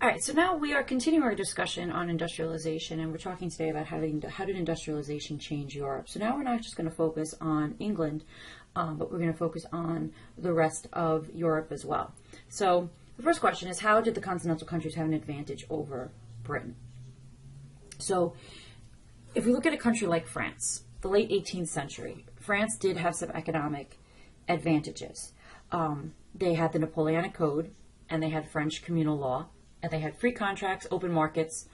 All right, so now we are continuing our discussion on industrialization, and we're talking today about how did industrialization change Europe. So now we're not just going to focus on England, but we're going to focus on the rest of Europe as well. So the first question is, how did the continental countries have an advantage over Britain? So if we look at a country like France, the late 18th century, France did have some economic advantages. They had the Napoleonic Code, and they had French communal law, and they had free contracts, open markets,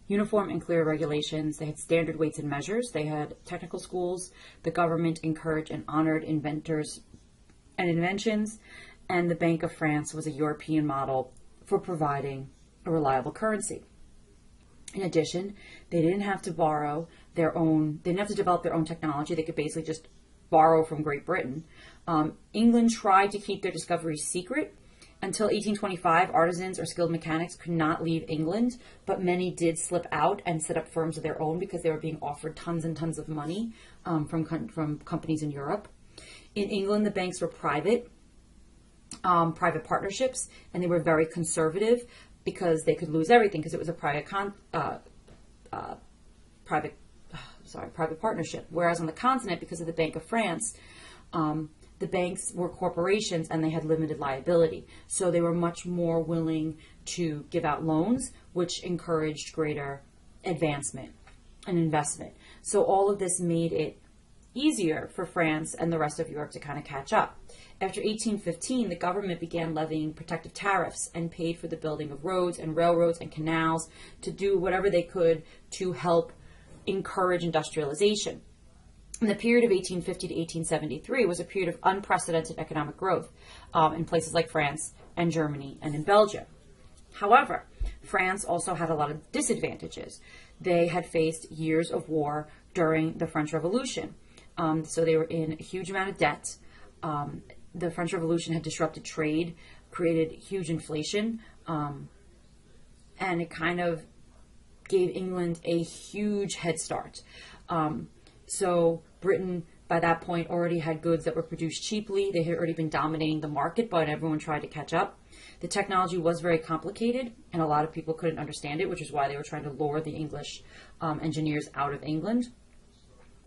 uniform and clear regulations. They had standard weights and measures. They had technical schools. The government encouraged and honored inventors and inventions. And the Bank of France was a European model for providing a reliable currency. In addition, they didn't have to develop their own technology. They could basically just borrow from Great Britain. England tried to keep their discoveries secret. Until 1825, artisans or skilled mechanics could not leave England, but many did slip out and set up firms of their own because they were being offered tons and tons of money from companies in Europe. In England, the banks were private partnerships, and they were very conservative because they could lose everything because it was a private partnership. Whereas on the continent, because of the Bank of France, the banks were corporations and they had limited liability. So they were much more willing to give out loans, which encouraged greater advancement and investment. So all of this made it easier for France and the rest of Europe to kind of catch up. After 1815, the government began levying protective tariffs and paid for the building of roads and railroads and canals to do whatever they could to help encourage industrialization. And the period of 1850 to 1873 was a period of unprecedented economic growth in places like France and Germany and in Belgium. However, France also had a lot of disadvantages. They had faced years of war during the French Revolution. So they were in a huge amount of debt. The French Revolution had disrupted trade, created huge inflation, and it kind of gave England a huge head start. So Britain, by that point, already had goods that were produced cheaply. They had already been dominating the market, but everyone tried to catch up. The technology was very complicated, and a lot of people couldn't understand it, which is why they were trying to lure the English engineers out of England.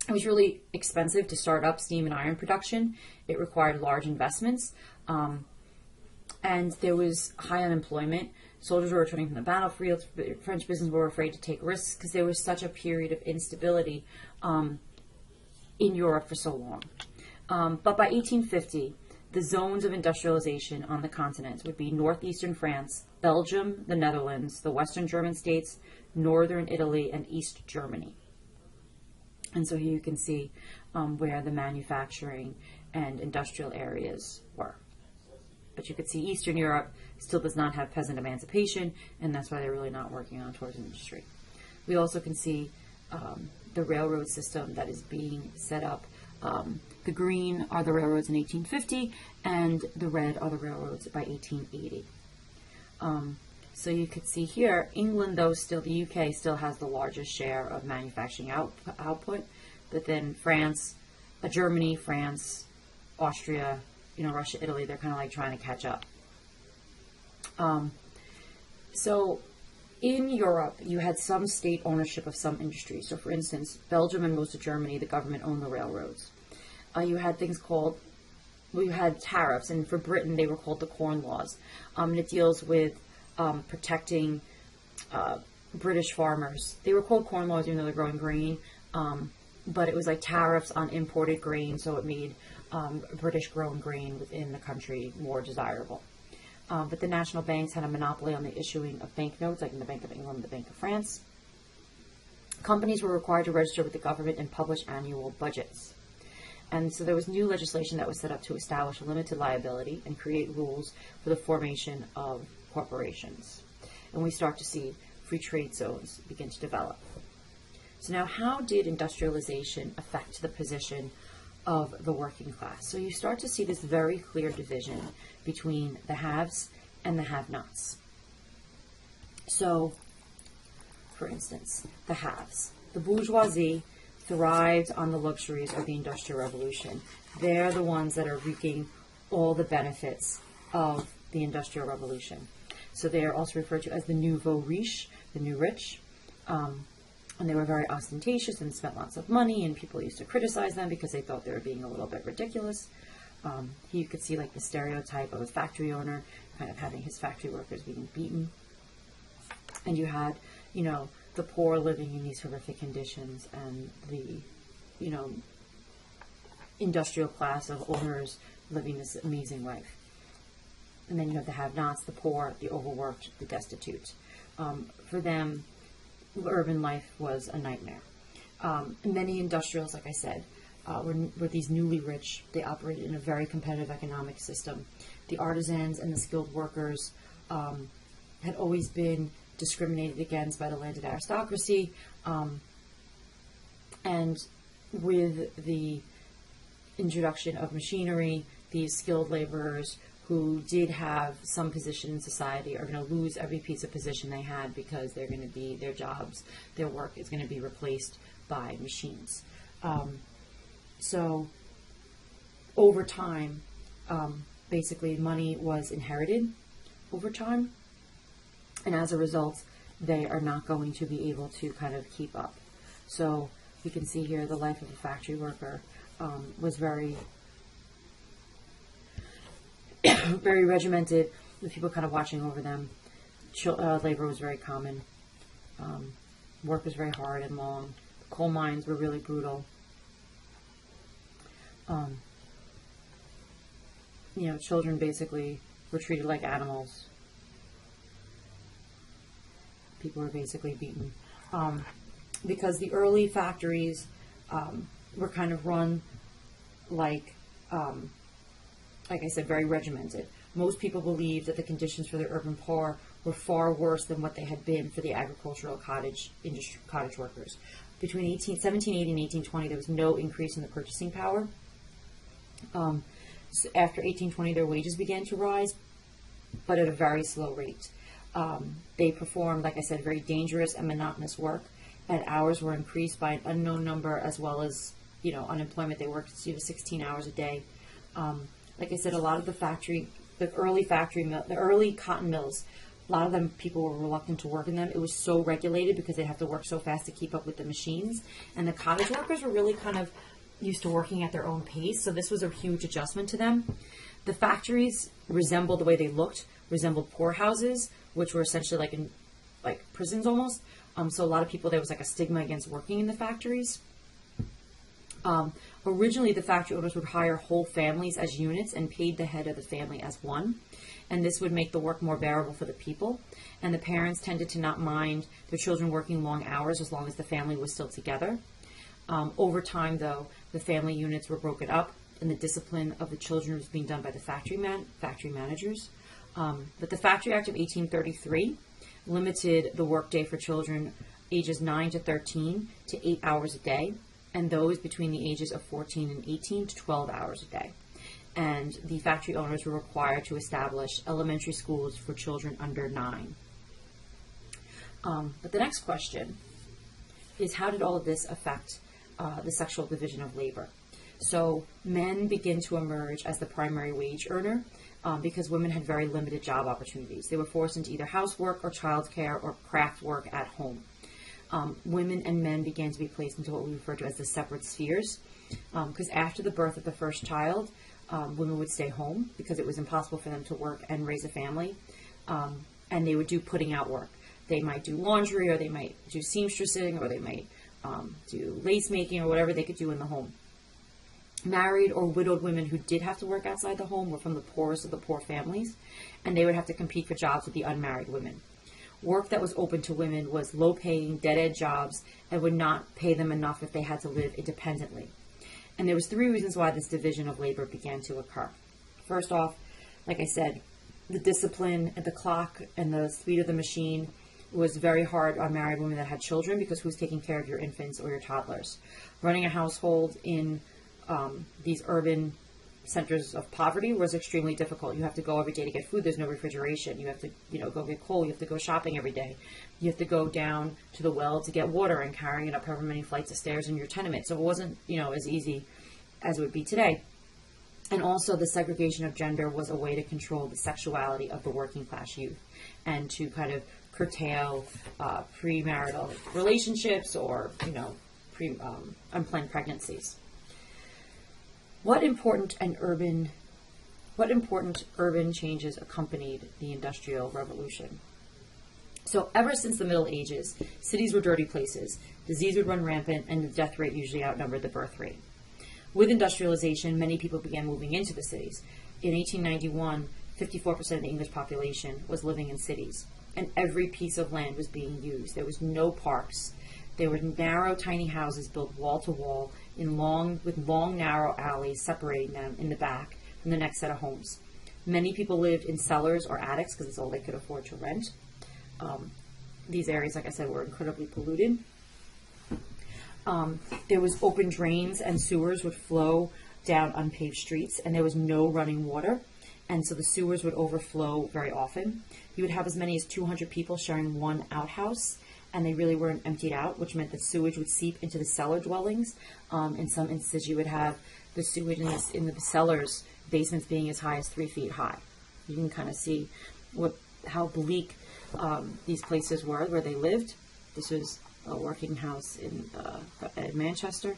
It was really expensive to start up steam and iron production. It required large investments, and there was high unemployment. Soldiers were returning from the battlefield. French business were afraid to take risks because there was such a period of instability in Europe for so long. But by 1850, the zones of industrialization on the continent would be northeastern France, Belgium, the Netherlands, the Western German states, northern Italy, and East Germany. And so here you can see where the manufacturing and industrial areas were. But you could see Eastern Europe still does not have peasant emancipation, and that's why they're really not working on tourism industry. We also can see the railroad system that is being set up. The green are the railroads in 1850, and the red are the railroads by 1880. So you could see here, England, though, still, the UK still has the largest share of manufacturing output, but then France, Germany, France, Austria, Russia, Italy, they're kind of like trying to catch up. So in Europe, you had some state ownership of some industries. So for instance, Belgium and most of Germany, the government owned the railroads. You had you had tariffs, and for Britain, they were called the Corn Laws. And it deals with protecting British farmers. They were called Corn Laws even though they're growing grain, but it was like tariffs on imported grain, so it made British grown grain within the country more desirable. But the national banks had a monopoly on the issuing of banknotes, like in the Bank of England and the Bank of France. Companies were required to register with the government and publish annual budgets. And so there was new legislation that was set up to establish a limited liability and create rules for the formation of corporations. And we start to see free trade zones begin to develop. So now, how did industrialization affect the position of the working class? So you start to see this very clear division between the haves and the have-nots. So, for instance, the haves. The bourgeoisie thrived on the luxuries of the Industrial Revolution. They're the ones that are reaping all the benefits of the Industrial Revolution. So they are also referred to as the nouveau riche, the new rich. And they were very ostentatious and spent lots of money, and people used to criticize them because they thought they were being a little bit ridiculous. Here you could see like the stereotype of a factory owner kind of having his factory workers being beaten. And you had, you know, the poor living in these horrific conditions, and the, you know, industrial class of owners living this amazing life. And then you have the have-nots, the poor, the overworked, the destitute. For them, urban life was a nightmare. Many industrials, like I said, were these newly rich. They operated in a very competitive economic system. The artisans and the skilled workers had always been discriminated against by the landed aristocracy. And with the introduction of machinery, these skilled laborers who did have some position in society are going to lose every piece of position they had, because they're going to be, their jobs, their work is going to be replaced by machines. So over time, basically money was inherited over time, and as a result, they are not going to be able to kind of keep up. So you can see here the life of a factory worker was very very regimented, with people kind of watching over them. Labor was very common. Work was very hard and long. Coal mines were really brutal. You know, children basically were treated like animals. People were basically beaten. Because the early factories were kind of run like I said, very regimented. Most people believed that the conditions for the urban poor were far worse than what they had been for the agricultural cottage workers. Between 1780 and 1820, there was no increase in the purchasing power. So after 1820, their wages began to rise, but at a very slow rate. They performed, like I said, very dangerous and monotonous work, and hours were increased by an unknown number, as well as, you know, unemployment. They worked 16 hours a day. Like I said, a lot of the early cotton mills, a lot of them, people were reluctant to work in them. It was so regulated because they have to work so fast to keep up with the machines. And the cottage workers were really kind of used to working at their own pace. So this was a huge adjustment to them. The factories resembled, the way they looked, resembled poorhouses, which were essentially like prisons almost. So a lot of people, there was like a stigma against working in the factories. Originally, the factory owners would hire whole families as units and paid the head of the family as one. And this would make the work more bearable for the people. And the parents tended to not mind their children working long hours as long as the family was still together. Over time, though, the family units were broken up, and the discipline of the children was being done by the factory managers. But the Factory Act of 1833 limited the workday for children ages 9 to 13 to 8 hours a day, and those between the ages of 14 and 18 to 12 hours a day. And the factory owners were required to establish elementary schools for children under 9. But the next question is, how did all of this affect the sexual division of labor? So men begin to emerge as the primary wage earner because women had very limited job opportunities. They were forced into either housework or childcare or craft work at home. Women and men began to be placed into what we refer to as the separate spheres, because after the birth of the first child, women would stay home because it was impossible for them to work and raise a family, and they would do putting out work. They might do laundry, or they might do seamstressing, or they might do lace making, or whatever they could do in the home. Married or widowed women who did have to work outside the home were from the poorest of the poor families, and they would have to compete for jobs with the unmarried women. Work that was open to women was low-paying, dead-end jobs and would not pay them enough if they had to live independently. And there was 3 reasons why this division of labor began to occur. First off, like I said, the discipline and the clock and the speed of the machine was very hard on married women that had children, because who's taking care of your infants or your toddlers? Running a household in these urban centers of poverty was extremely difficult. You have to go every day to get food. There's no refrigeration. You have to, go get coal. You have to go shopping every day. You have to go down to the well to get water and carrying it up however many flights of stairs in your tenement. So it wasn't, as easy as it would be today. And also the segregation of gender was a way to control the sexuality of the working class youth and to kind of curtail premarital relationships or, unplanned pregnancies. What important urban changes accompanied the Industrial Revolution? So ever since the Middle Ages, cities were dirty places, disease would run rampant, and the death rate usually outnumbered the birth rate. With industrialization, many people began moving into the cities. In 1891, 54% of the English population was living in cities, and every piece of land was being used. There was no parks. There were narrow, tiny houses built wall to wall with long, narrow alleys separating them in the back from the next set of homes. Many people lived in cellars or attics because it's all they could afford to rent. These areas, like I said, were incredibly polluted. There was open drains and sewers would flow down unpaved streets, and there was no running water, and so the sewers would overflow very often. You would have as many as 200 people sharing one outhouse, and they really weren't emptied out, which meant that sewage would seep into the cellar dwellings. In some instances, you would have the sewage in the cellars, basements being as high as 3 feet high. You can kind of see how bleak these places were where they lived. This was a working house in Manchester.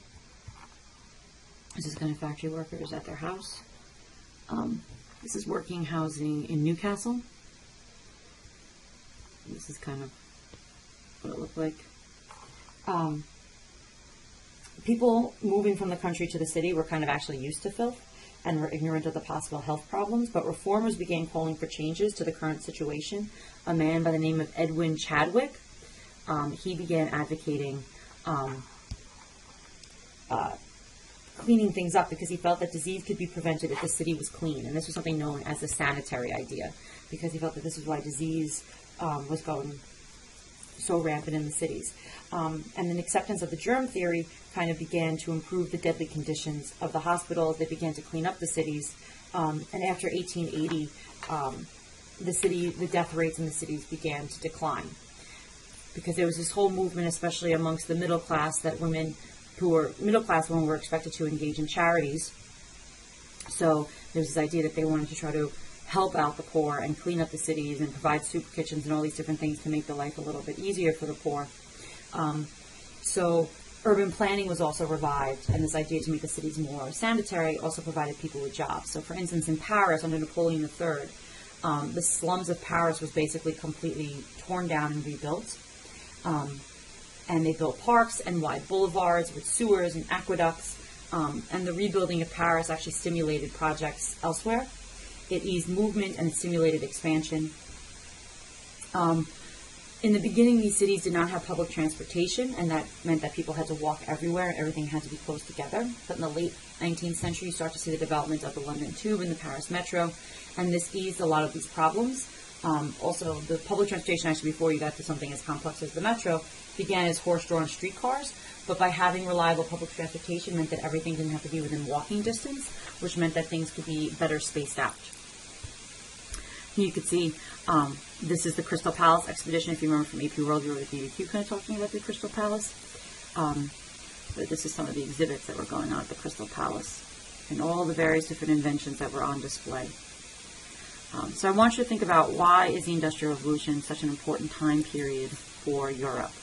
This is kind of factory workers at their house. This is working housing in Newcastle. This is kind of what it looked like. People moving from the country to the city were kind of actually used to filth and were ignorant of the possible health problems, but reformers began calling for changes to the current situation. A man by the name of Edwin Chadwick, he began advocating cleaning things up because he felt that disease could be prevented if the city was clean. And this was something known as the sanitary idea, because he felt that this was why disease was going so rampant in the cities. And an acceptance of the germ theory kind of began to improve the deadly conditions of the hospitals. They began to clean up the cities. And after 1880, the death rates in the cities began to decline, because there was this whole movement, especially amongst the middle class, that women were expected to engage in charities. So there's this idea that they wanted to try to help out the poor and clean up the cities and provide soup kitchens and all these different things to make the life a little bit easier for the poor. So urban planning was also revived, and this idea to make the cities more sanitary also provided people with jobs. So for instance, in Paris under Napoleon III, the slums of Paris was basically completely torn down and rebuilt. And they built parks and wide boulevards with sewers and aqueducts. And the rebuilding of Paris actually stimulated projects elsewhere. It eased movement and stimulated expansion. In the beginning, these cities did not have public transportation, and that meant that people had to walk everywhere and everything had to be close together. But in the late 19th century, you start to see the development of the London Tube and the Paris Metro, and this eased a lot of these problems. Also, the public transportation, actually, before you got to something as complex as the metro, began as horse-drawn streetcars, but by having reliable public transportation meant that everything didn't have to be within walking distance, which meant that things could be better spaced out. You could see this is the Crystal Palace expedition. If you remember from AP World, you were with DDQ kind of talking about the Crystal Palace. But this is some of the exhibits that were going on at the Crystal Palace and all the various different inventions that were on display. So I want you to think about, why is the Industrial Revolution such an important time period for Europe?